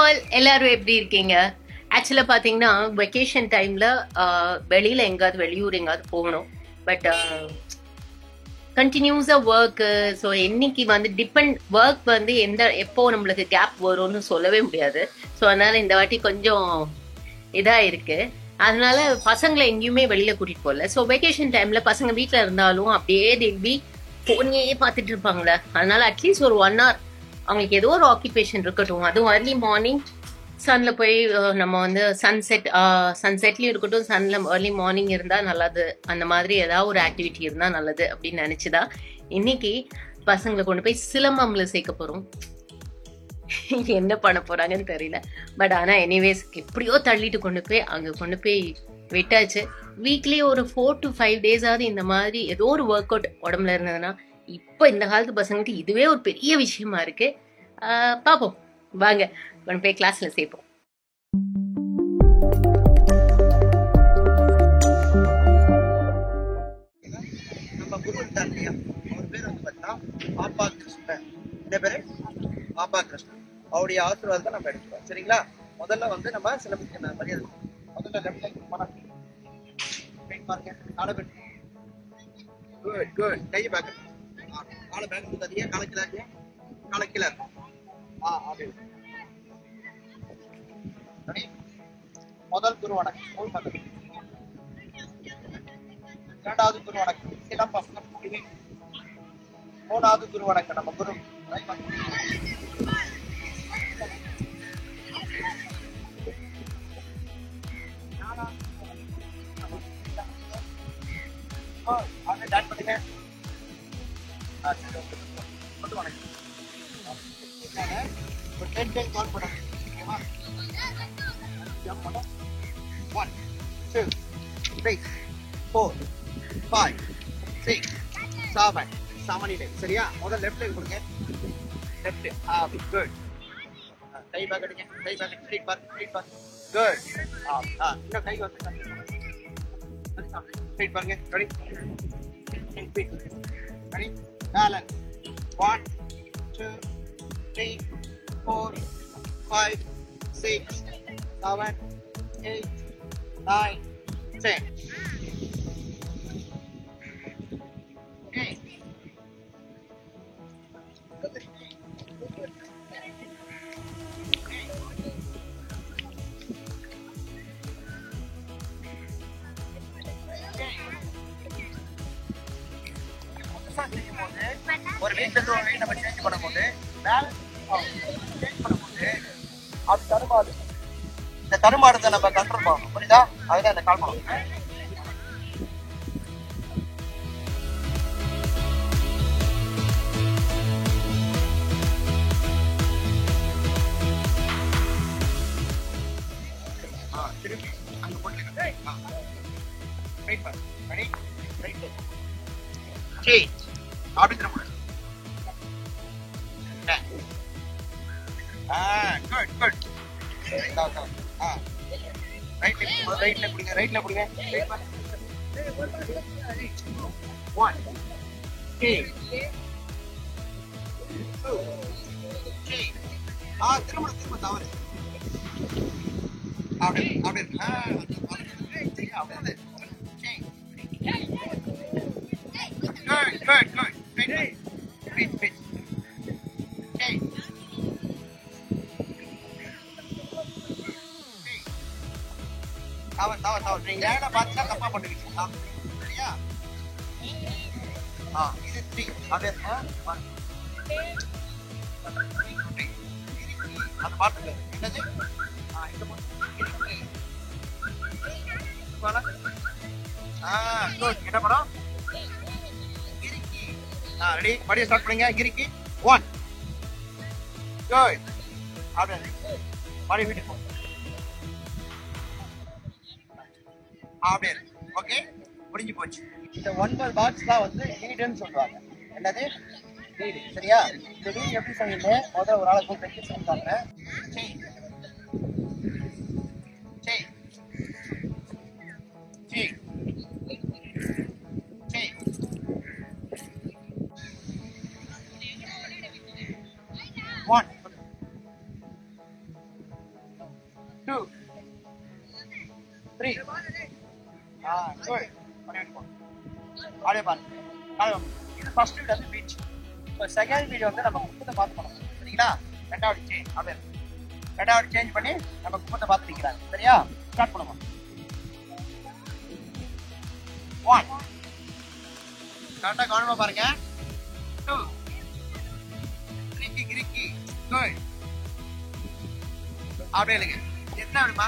All, எல்லாரும் எப்படி இருக்கீங்க? ஆக்சுவலா பாத்தீங்கன்னா வெக்கேஷன் டைம்ல வெளியில எங்காவது வெளியூர் எங்காவது போகணும். பட் கண்டினியூஸா ஒர்க். ஸோ என்னைக்கு வந்து ஒர்க் வந்து எப்போ நம்மளுக்கு கேப் வரும்னு சொல்லவே முடியாது. ஸோ அதனால இந்த வாட்டி கொஞ்சம் இதா இருக்கு. அதனால பசங்களை எங்கேயுமே வெளியில கூட்டிட்டு போகல. ஸோ வெக்கேஷன் டைம்ல பசங்க வீட்டுல இருந்தாலும் அப்படியே திரும்பி போனையே பார்த்துட்டு இருப்பாங்களே. அதனால அட்லீஸ்ட் ஒரு 1 hour அவங்களுக்கு ஏதோ ஒரு ஆக்குபேஷன் இருக்கட்டும். அதுவும் அர்லி மார்னிங் சன்ல போய் நம்ம வந்து சன்செட்லயும் இருக்கட்டும், சன்ல ஏர்லி மார்னிங் இருந்தா நல்லது. அந்த மாதிரி ஏதாவது ஒரு ஆக்டிவிட்டி இருந்தா நல்லது அப்படின்னு நினைச்சுதான் இன்னைக்கு பசங்களை கொண்டு போய் சிலம்பம்ல சேர்க்க போறோம். என்ன பண்ண போறாங்கன்னு தெரியல. பட் ஆனா எனிவேஸ் எப்படியோ தள்ளிட்டு கொண்டு போய் விட்டாச்சு. வீக்லி ஒரு 4 to 5 days இந்த மாதிரி ஏதோ ஒரு ஒர்க் அவுட் உடம்புல இருந்ததுன்னா, இப்ப இந்த காலத்து பசங்களுக்கு இதுவே ஒரு பெரிய விஷயமா இருக்கு. பாப்போம், வாங்க கொண்டு போய் கிளாஸ்ல சேர்ப்போம். நம்ம குரு இருந்தார் இல்லையா, அவர் பேர் வந்து பார்த்தீங்கன்னா பாப்பா கிருஷ்ணன். இந்த பேரு பாப்பா கிருஷ்ணன். அவருடைய ஆசீர்வாதத்தை நம்ம எடுத்துக்கிறோம். சரிங்களா? முதல்ல வந்து நம்ம சிலம்புக்கு மரியாதை. முதல்ல லெஃப்ட் லைக் பாருங்க, காலை பெட்டு. Good good. கையை பேக், காலை பேக் கொடுத்தாதீங்க. காலை கீழே அப்படியே. முதல் குரு வணக்கம். இரண்டாவது குரு வணக்கம் சிலம்பம். மூணாவது குரு வணக்கம் நம்ம குரு. One, two, three, four, five, six, seven. சரியா? முதல் லெஃப்ட் leg கொடுங்க. லெஃப்ட். குட். கை பேக் அடிங்க. ஸ்ட்ரைட் பார். குட். இன்னும் கை வந்து ஸ்ட்ரைட் பாருங்க. ரெடி? பேலன்ஸ். 1, 2, 3, 4, 5, 6, 7, 8, 9, 10. Okay. ஒரு வெயிட் இருந்து ஒரு வெயிட் நம்ம சேஞ்ச் பண்ணும்போது அது தருமாறு. இந்த தருமாறுதை நம்ம கண்ட்ரோல் பண்ணணும். புரியுதா? அதுதான் இந்த கால் பண்ணணும். திரும்பி அங்க போட்டு அப்படி திரும்ப. குட். ரைட்ல பிடிங்க. 1, 2, 3. திரும்ப தவறு. அப்படி Good. தவறு. நீங்க ஏன்னா பார்த்தா தப்பா பண்ணுவீங்க. சரியா? இது 3. அதே அது பார்த்துக்க. என்னது? என்ன படம்? ரெடி? படிய ஸ்டார்ட் பண்ணுங்க. கிரிக்கி 1. குட். அப்படியே படி வீட்டுக்கு போ. அப்படியே. ஓகே, முடிஞ்சு போச்சு. இந்த 1 பார்ட்ஸ்லாம் வந்து லீடுன்னு சொல்லுவாங்க. என்னது? லீடு. சரியா? இந்த லீடு எப்படி செய்யணும்? முதல்ல ஒரு ஆளுக்கு ப்ராக்டிஸ் பண்ணிட்டாங்க. 2 3 good அப்படியே பாருங்க இது ஃபர்ஸ்ட் வீடியோ வந்து பீச் இப்போ செகண்ட் வீடியோ வந்து நம்ம குப்பத்தை பார்த்து பண்ணணும் சரிங்களா ரெண்டாவது சேஞ்ச் அப்படியே ரெண்டாவது சேஞ்ச் பண்ணி நம்ம குப்பத்தை பார்த்து நிற்கிறாங்க சரியா ஸ்டார்ட் பண்ணுவோம் 1 கரெக்டாக கவனமா பாருங்க 2 கிரிக்கி good அப்படியே இல்லைங்க எத்தனை அப்படிமா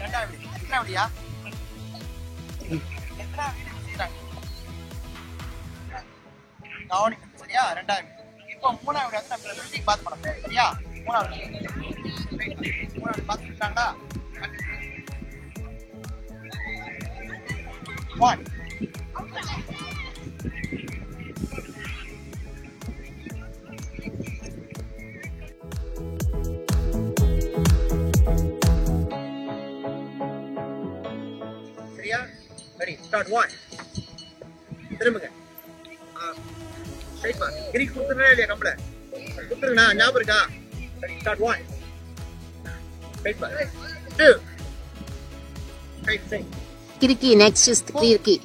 ரெண்டாவது எத்தனை அப்படியா எத்தனை வீடு செய்யறாங்க கவனிக்கணும் சரியா ரெண்டாவது இப்போ மூணாவது வந்து நம்ம பில்டிங் பார்த்து பண்ணணும் சரியா மூணாவது பார்த்துக்கிட்டாங்களா 1 சரியா ரெடி ஸ்டார்ட் 1 திரும்புங்க ஸ்ட்ரைட் பார் கிரிக் குத்துறே இல்லையா கம்பள குத்துறனா ஞாபகம் இருக்கா ரெடி ஸ்டார்ட் 1 ஸ்ட்ரைட் பார் 2 ஸ்ட்ரைட் கிறுக்கி நெக்ஸ்ட் இஸ் கிறுக்கி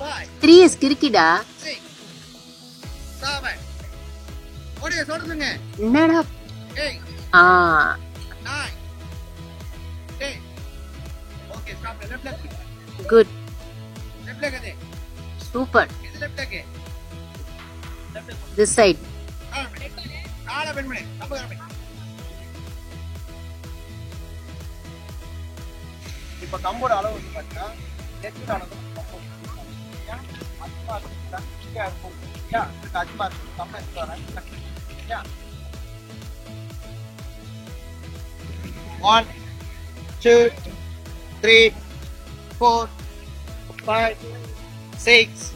5 3 இஸ் கிறுக்கிடா 6 7 ஓடிய சொல்லுங்க என்னடா 8 ஆ 9 10 okay stop left left good left leg அதே சூப்பர் இது லெஃப்ட் லெக் திஸ் சைடு ஆள பெண்மணி நம்ம கரெக்ட் இப்போ கம்போட அளவு வந்து பார்த்தா நெட் அளவு அதிகமாக இருக்கும் கம்மியாக இருக்கும் யா இதுக்கு அதிகமாக இருக்கும் கம்மியாக இருக்கும் யா 1 2 3 4 5 6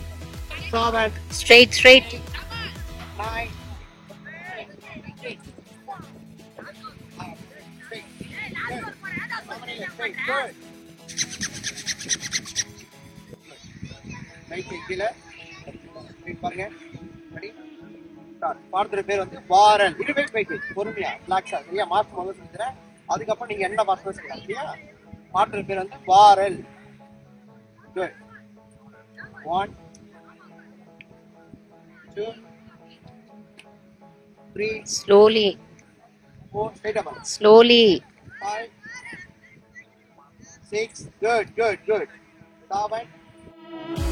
7 ஸ்ட்ரைட் 9 பாருங்க பாடத்துல பேர் வந்து வாரல் பொறுமையா ரிலாக்ஸா சரியா மார்க் முதல்ல சொல்லிக்கிறேன் அதுக்கப்புறம் நீங்க என்ன மார்க் சொல்லலாம் சரியா பாடத்துல பேர் வந்து வாரல் good 1 2 3 slowly 4 straight up slowly 5 6 good 7